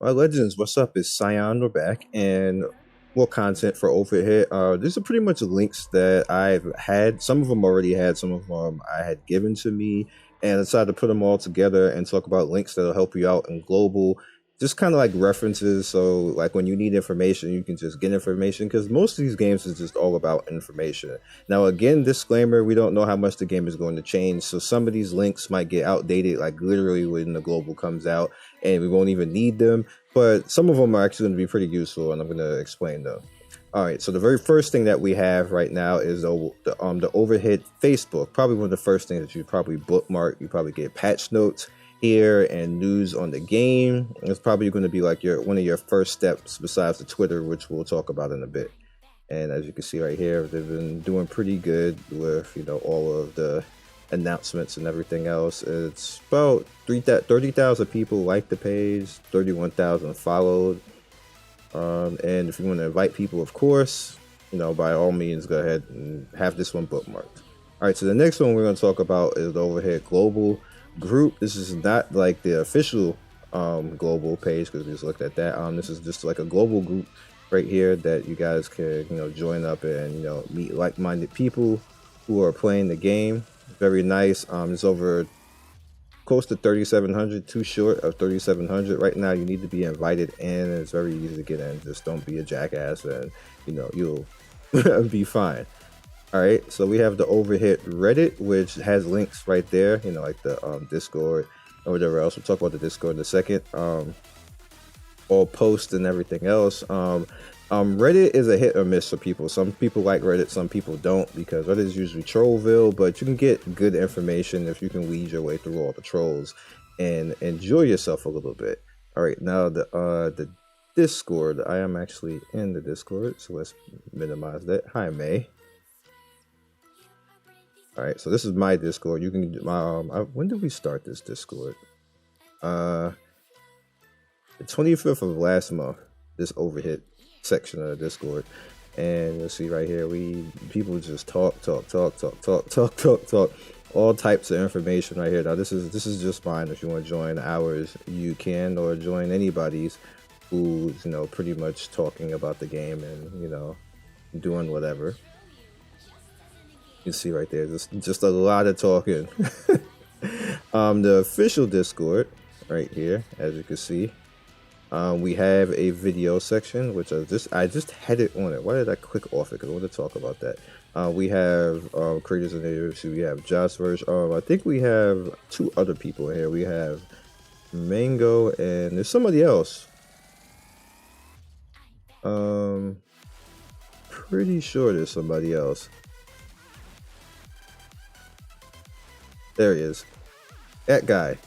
My legends, what's up? It's Scion. We're back and more content for Overhit. These are pretty much links that I've had. Some of them already had, some of them I had given to me, and I decided to put them all together and talk about links that'll help you out in global. Just kind of like references, so like when you need information, you can just get information, because most of these games is just all about information. Now, again, disclaimer, we don't know how much the game is going to change, so some of these links might get outdated, like literally when the global comes out, and we won't even need them, but some of them are actually going to be pretty useful, and I'm going to explain them. All right, so the very first thing that we have right now is the Overhit Facebook. Probably one of the first things that you probably bookmark. You probably get patch notes here and news on the game. It's probably going to be like one of your first steps besides the Twitter, which we'll talk about in a bit. And as you can see right here, they've been doing pretty good with, you know, all of the announcements and everything else. It's about 30,000 people like the page, 31,000 followed. And if you want to invite people, of course, you know, by all means, go ahead and have this one bookmarked. All right, so the next one we're going to talk about is the Overhit Global Group. This is not like the official global page, because we just looked at that. This is just like a global group right here that you guys can, you know, join up and, you know, meet like-minded people who are playing the game. Very nice. It's over close to 3,700, too short of 3,700 right now. You need to be invited in. It's very easy to get in. Just don't be a jackass, and you know, you'll be fine. All right, so we have the Overhit Reddit, which has links right there, you know, like the Discord or whatever else. We'll talk about the Discord in a second. All posts and everything else. Reddit is a hit or miss for people. Some people like Reddit, some people don't, because Reddit is usually Trollville, but you can get good information if you can weed your way through all the trolls and enjoy yourself a little bit. All right, now the Discord. I am actually in the Discord, so let's minimize that. Hi, May. All right, so this is my Discord. You can when did we start this Discord? The 25th of last month. This Overhit section of the Discord, and you'll see right here, people just talk, all types of information right here. Now this is just fine. If you want to join ours, you can, or join anybody's who's, you know, pretty much talking about the game and, you know, doing whatever. You see right there, just a lot of talking. The official Discord right here, as you can see, we have a video section, which I just had it on it. Why did I click off it? Because I want to talk about that. We have creators in there. So we have Josh Verge. I think we have two other people in here. We have Mango, and there's somebody else. Pretty sure there's somebody else. There he is. That guy.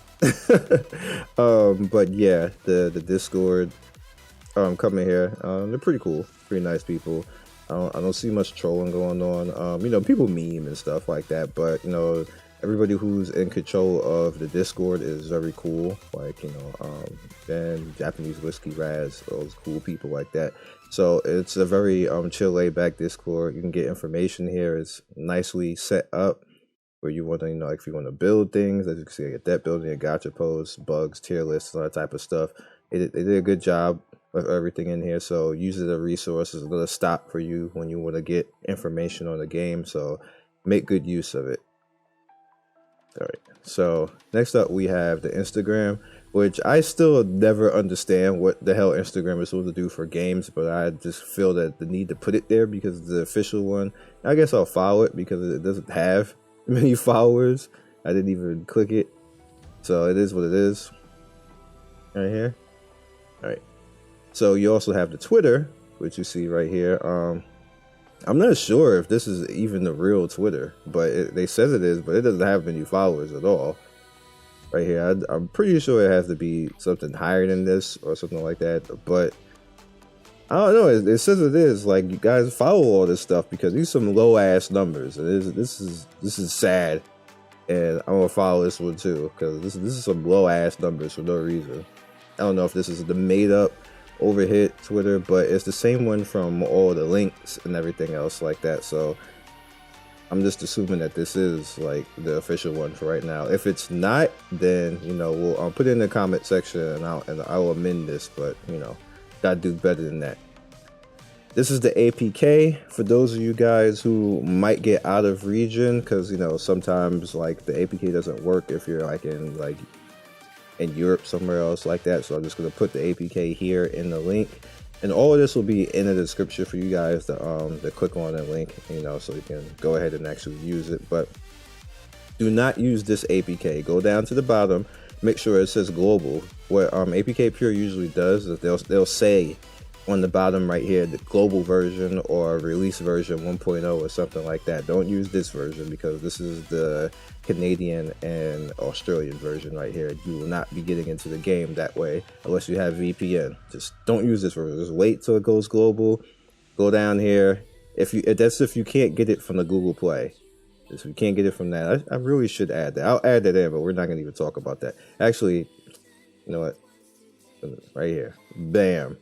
But yeah, the Discord coming here, they're pretty cool, pretty nice people. I don't see much trolling going on. You know, people meme and stuff like that, but you know, everybody who's in control of the Discord is very cool. Like, you know, Ben, Japanese Whiskey Raz, those cool people like that. So it's a very chill, laid back Discord. You can get information here. It's nicely set up where you want to, you know, if you want to build things, as you can see, I get that building, a gacha posts, bugs, tier lists, all that type of stuff. They did a good job of everything in here. So use it as a resource, as a little stop for you when you want to get information on the game. So make good use of it. All right. So next up, we have the Instagram, which I still never understand what the hell Instagram is supposed to do for games, but I just feel that the need to put it there because it's the official one. I guess I'll follow it because it doesn't have many followers. I didn't even click it, so it is what it is right here. All right, so you also have the Twitter, which you see right here. I'm not sure if this is even the real Twitter, but they says it is, but it doesn't have many followers at all right here. I'm pretty sure it has to be something higher than this or something like that, but I don't know. It says it is. Like, you guys follow all this stuff because these are some low ass numbers, and this is sad. And I'm gonna follow this one too because this is some low ass numbers for no reason. I don't know if this is the made up Overhit Twitter, but it's the same one from all the links and everything else like that. So I'm just assuming that this is like the official one for right now. If it's not, then you know we'll put it in the comment section and I'll amend this. But you know, gotta do better than that. This is the APK for those of you guys who might get out of region, because you know sometimes like the APK doesn't work if you're like in Europe somewhere else like that. So I'm just gonna put the APK here in the link. And all of this will be in the description for you guys to click on the link, you know, so you can go ahead and actually use it. But do not use this APK. Go down to the bottom, make sure it says global. What APK Pure usually does is they'll say on the bottom right here the global version or release version 1.0 or something like that. Don't use this version because this is the Canadian and Australian version right here. You will not be getting into the game that way unless you have VPN. Just don't use this version. Just wait till it goes global. Go down here. If you can't get it from the Google Play. If you can't get it from that, I really should add that. I'll add that in, but we're not gonna even talk about that. Actually, you know what? Right here. Bam.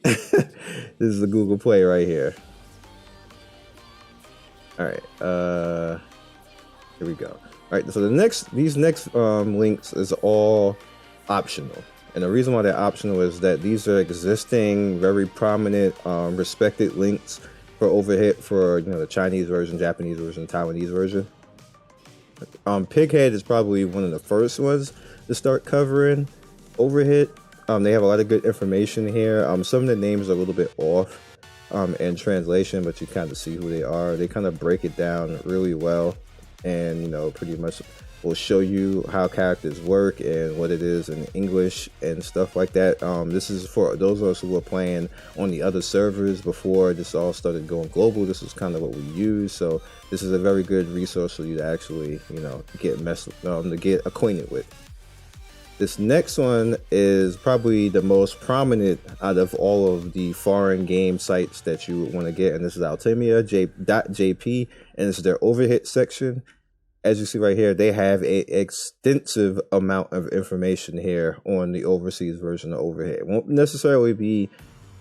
This is the Google Play right here. All right, here we go. All right, so these next links is all optional, and the reason why they're optional is that these are existing, very prominent, respected links for Overhit for the Chinese version, Japanese version, Taiwanese version. Pighead is probably one of the first ones to start covering Overhit. They have a lot of good information here. Some of the names are a little bit off in translation, but you kind of see who they are. They kind of break it down really well, and pretty much will show you how characters work and what it is in English and stuff like that. This is for those of us who were playing on the other servers before this all started going global. This is kind of what we use, so this is a very good resource for you to actually get acquainted with. This next one is probably the most prominent out of all of the foreign game sites that you would want to get, and this is AlJPJP, and this is their Overhit section. As you see right here, they have an extensive amount of information here on the overseas version of Overhit. It won't necessarily be,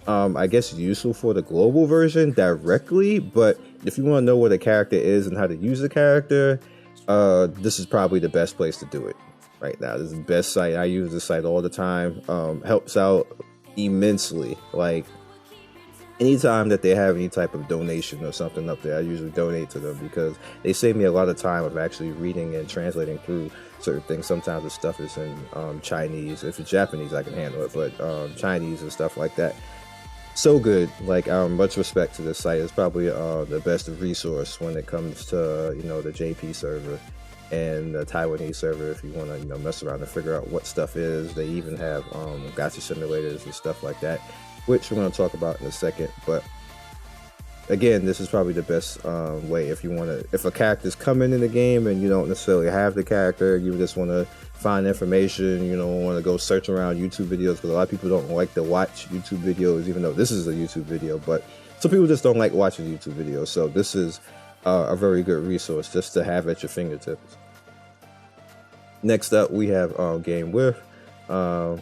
I guess, useful for the global version directly, but if you want to know what a character is and how to use the character, this is probably the best place to do it. Right now, this is the best site. I use this site all the time. Helps out immensely. Like anytime that they have any type of donation or something up there, I usually donate to them because they save me a lot of time of actually reading and translating through certain things. Sometimes the stuff is in Chinese. If it's Japanese, I can handle it, but Chinese and stuff like that. So good. Like much respect to this site. It's probably the best resource when it comes to the JP server and the Taiwanese server if you want to mess around and figure out what stuff is. They even have Gacha Simulators and stuff like that, which we're going to talk about in a second. But again, this is probably the best way if you want to, if a character's coming in the game and you don't necessarily have the character, you just want to find information, you don't want to go search around YouTube videos, because a lot of people don't like to watch YouTube videos, even though this is a YouTube video, but some people just don't like watching YouTube videos. So this is a very good resource just to have at your fingertips. Next up, we have GameWoof. No,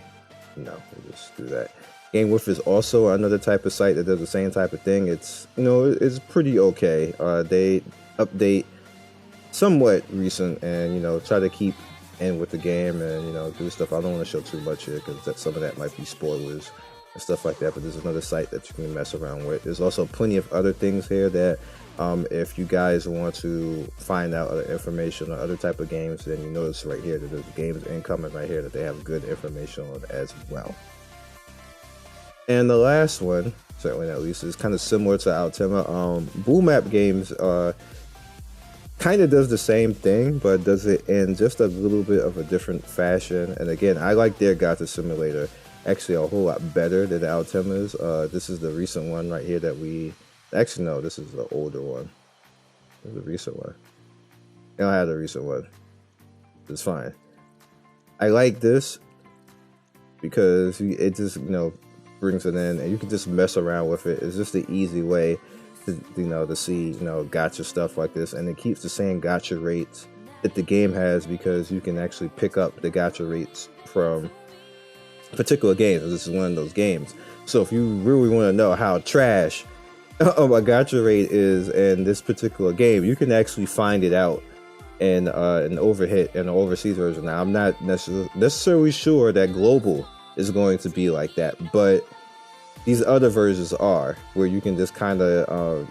we'll just do that. GameWoof is also another type of site that does the same type of thing. It's it's pretty okay. They update somewhat recent and try to keep in with the game and do stuff. I don't want to show too much here because some of that might be spoilers and stuff like that. But there's another site that you can mess around with. There's also plenty of other things here that if you guys want to find out other information on other type of games, then you notice right here that there's games incoming right here that they have good information on as well. And the last one, certainly not least, is kind of similar to AlJPJP. Boomap Games kind of does the same thing, but does it in just a little bit of a different fashion. And again, I like their Gacha Simulator actually a whole lot better than AlJPJP's. This is the recent one right here that we... Actually, no, this is the older one. This is the recent one. I don't have the recent one. It's fine. I like this because it just, brings it in and you can just mess around with it. It's just the easy way to, to see, gacha stuff like this. And it keeps the same gacha rates that the game has because you can actually pick up the gacha rates from particular games. This is one of those games. So if you really want to know how trash a gacha rate is in this particular game. You can actually find it out in an Overhit and an overseas version. Now, I'm not necessarily sure that global is going to be like that, but these other versions are, where you can just kind of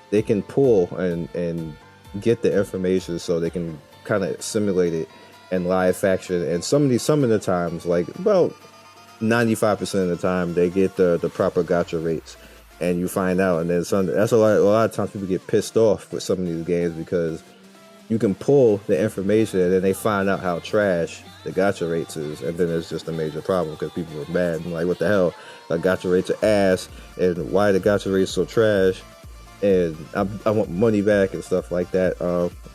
they can pull and get the information, so they can kind of simulate it in live action. And some of the times, like about 95% of the time, they get the proper gacha rates, and you find out. And then that's a lot of times people get pissed off with some of these games, because you can pull the information and then they find out how trash the gacha rates is, and then it's just a major problem because people are mad and like, what the hell, like, gacha rates are ass, and why the gacha rates so trash, and I want money back and stuff like that.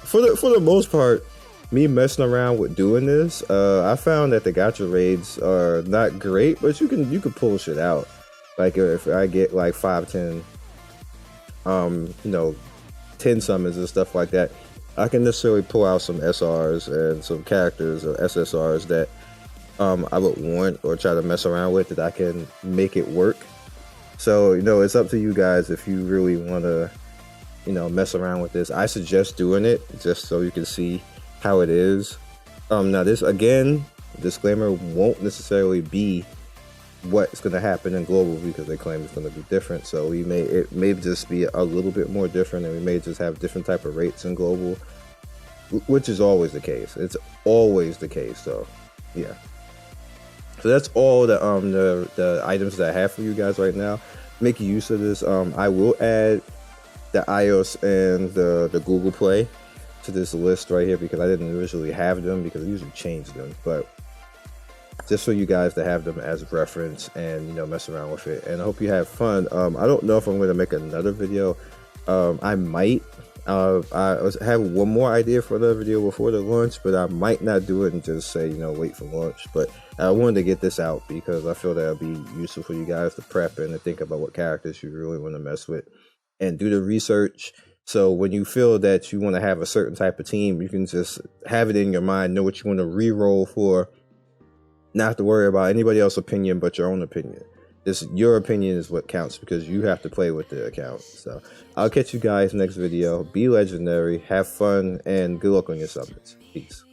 For the most part, me messing around with doing this, I found that the gacha raids are not great, but you can pull shit out. Like, if I get like 5-10 10 summons and stuff like that, I can necessarily pull out some SRs and some characters or SSRs that I would want or try to mess around with, that I can make it work. So, it's up to you guys if you really want to, mess around with this. I suggest doing it just so you can see how it is. Now, this, again, disclaimer, won't necessarily be what's going to happen in global, because they claim it's going to be different. So it may just be a little bit more different, and we may just have different type of rates in global, which is always the case. It's always the case. So yeah. So that's all the items that I have for you guys right now. Make use of this. I will add the iOS and the Google Play to this list right here, because I didn't originally have them, because I usually change them, but just for you guys to have them as reference and mess around with it. And I hope you have fun. I don't know if I'm going to make another video. I might. I have one more idea for another video before the launch, but I might not do it and just say wait for launch. But I wanted to get this out because I feel that it'll be useful for you guys to prep and to think about what characters you really want to mess with, and do the research. So when you feel that you want to have a certain type of team, you can just have it in your mind, know what you want to re-roll for, not have to worry about anybody else's opinion but your own opinion. Your opinion is what counts, because you have to play with the account. So I'll catch you guys next video. Be legendary, have fun, and good luck on your summons. Peace.